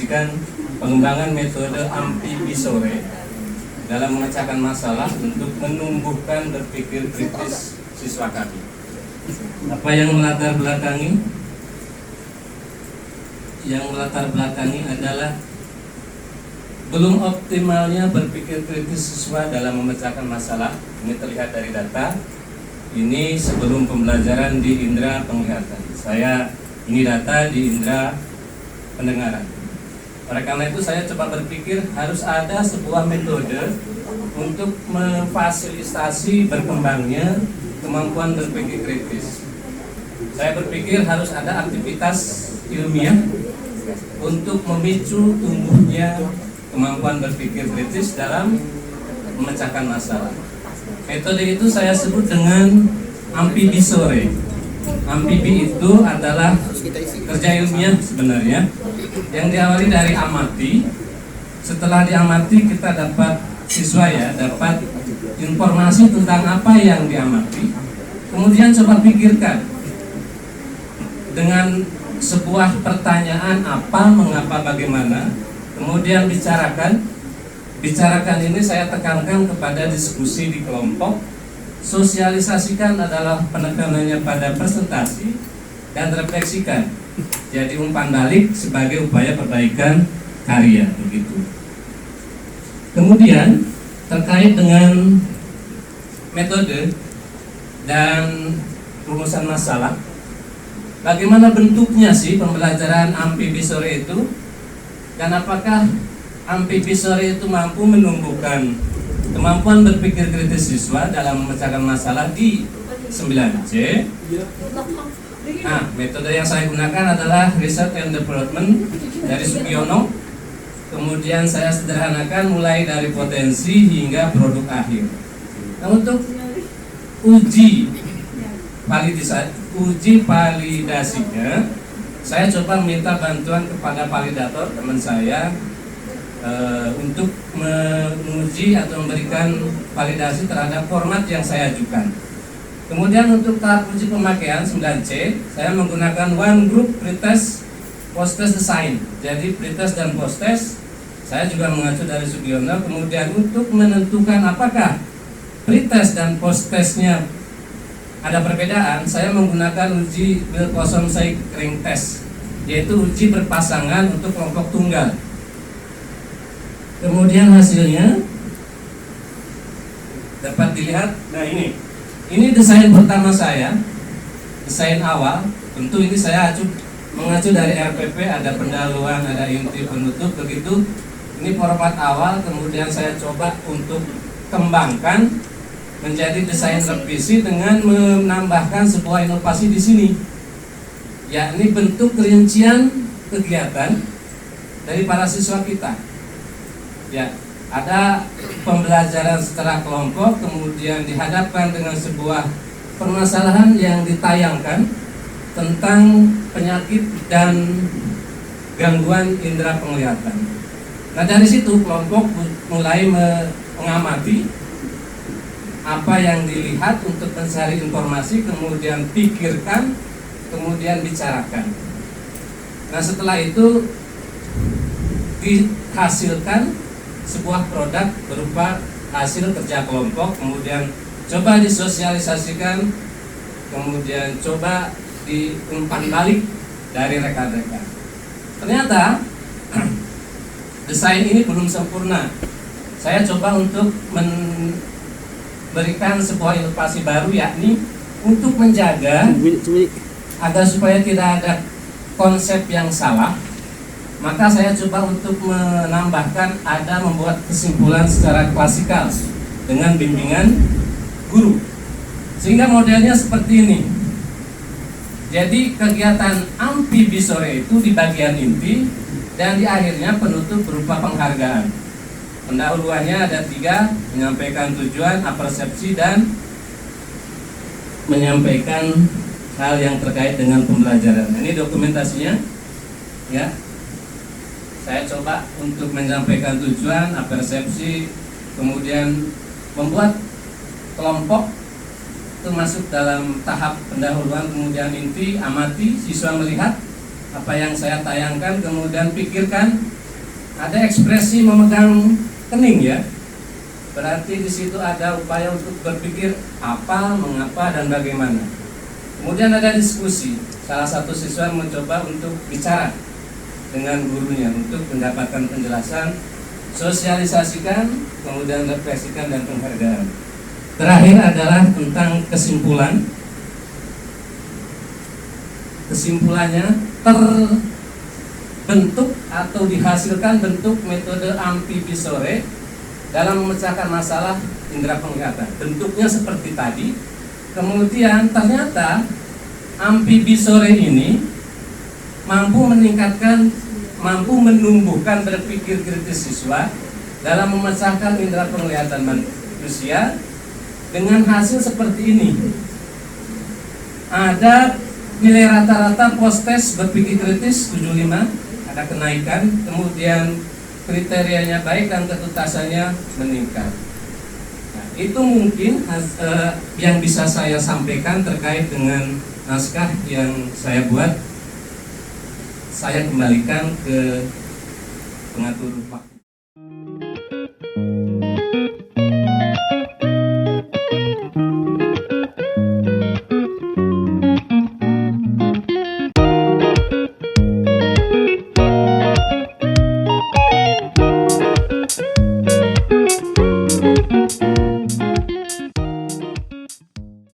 menginformasikan pengembangan metode Amphibisore dalam memecahkan masalah untuk menumbuhkan berpikir kritis siswa kami. Apa yang melatar belakangi? Yang melatar belakangi adalah belum optimalnya berpikir kritis siswa dalam memecahkan masalah. Ini terlihat dari data. Ini sebelum pembelajaran di indera penglihatan. Ini data di indera pendengaran. Oleh karena itu saya coba berpikir harus ada sebuah metode untuk memfasilitasi berkembangnya kemampuan berpikir kritis. Saya berpikir harus ada aktivitas ilmiah untuk memicu tumbuhnya kemampuan berpikir kritis dalam memecahkan masalah. Metode itu saya sebut dengan Amphibisore. Amphibi itu adalah kerja ilmiah sebenarnya yang diawali dari amati. Setelah diamati kita dapat dapat informasi tentang apa yang diamati. Kemudian coba pikirkan dengan sebuah pertanyaan apa, mengapa, bagaimana. Kemudian bicarakan ini saya tekankan kepada diskusi di kelompok. Sosialisasikan adalah penekanannya pada presentasi dan refleksikan. Jadi umpan balik sebagai upaya perbaikan karya begitu. Kemudian terkait dengan metode dan rumusan masalah, bagaimana bentuknya sih pembelajaran Amphibisore itu, dan apakah Amphibisore itu mampu menumbuhkan kemampuan berpikir kritis siswa dalam memecahkan masalah di 9C. Nah, metode yang saya gunakan adalah Research and Development dari Sugiono. Kemudian saya sederhanakan mulai dari potensi hingga produk akhir. Nah, untuk uji validasinya, saya coba minta bantuan kepada validator teman saya untuk menguji atau memberikan validasi terhadap format yang saya ajukan. Kemudian untuk tahap uji pemakaian 9C, saya menggunakan one group pretest post-test design. Jadi pretest dan post-test saya juga mengacu dari Sugiono. Kemudian untuk menentukan apakah pretest dan post-testnya ada perbedaan, saya menggunakan uji Wilcoxon ring test, yaitu uji berpasangan untuk kelompok tunggal. Kemudian hasilnya dapat dilihat. Nah, ini desain pertama saya, desain awal. Tentu ini saya mengacu dari RPP, ada pendahuluan, ada inti, penutup, begitu. Ini format awal. Kemudian saya coba untuk kembangkan menjadi desain revisi dengan menambahkan sebuah inovasi di sini, yakni bentuk rincian kegiatan dari para siswa kita. Ya, ada pembelajaran secara kelompok, kemudian dihadapkan dengan sebuah permasalahan yang ditayangkan tentang penyakit dan gangguan indera penglihatan. Nah, dari situ kelompok mulai mengamati apa yang dilihat untuk mencari informasi, kemudian pikirkan, kemudian bicarakan. Nah, setelah itu dihasilkan sebuah produk berupa hasil kerja kelompok, kemudian coba disosialisasikan, kemudian coba diumpan balik dari rekan-rekan. Ternyata desain ini belum sempurna. Saya coba untuk memberikan sebuah inovasi baru, yakni untuk menjaga agar supaya tidak ada konsep yang salah. Maka saya coba untuk menambahkan membuat kesimpulan secara klasikal dengan bimbingan guru, sehingga modelnya seperti ini. Jadi kegiatan Amphibisore itu di bagian inti dan di akhirnya penutup berupa penghargaan. Pendahuluannya ada 3, menyampaikan tujuan, apersepsi, dan menyampaikan hal yang terkait dengan pembelajaran. Ini dokumentasinya, ya. Saya coba untuk menyampaikan tujuan, apersepsi, kemudian membuat kelompok itu masuk dalam tahap pendahuluan, kemudian inti, amati, siswa melihat apa yang saya tayangkan, kemudian pikirkan, ada ekspresi memegang kening ya. Berarti di situ ada upaya untuk berpikir apa, mengapa, dan bagaimana. Kemudian ada diskusi. Salah satu siswa mencoba untuk bicara dengan gurunya untuk mendapatkan penjelasan, sosialisasikan, kemudian refleksikan dan penghargaan. Terakhir adalah tentang kesimpulan. Kesimpulannya terbentuk atau dihasilkan bentuk metode amfivisore dalam memecahkan masalah indera penglihatan. Bentuknya seperti tadi. Kemudian ternyata amfivisore ini mampu menumbuhkan berpikir kritis siswa dalam memecahkan indera penglihatan manusia dengan hasil seperti ini. Ada nilai rata-rata post-test berpikir kritis 75, ada kenaikan, kemudian kriterianya baik dan ketuntasannya meningkat. Nah, itu mungkin yang bisa saya sampaikan terkait dengan naskah yang saya buat. Saya kembalikan ke pengatur waktu.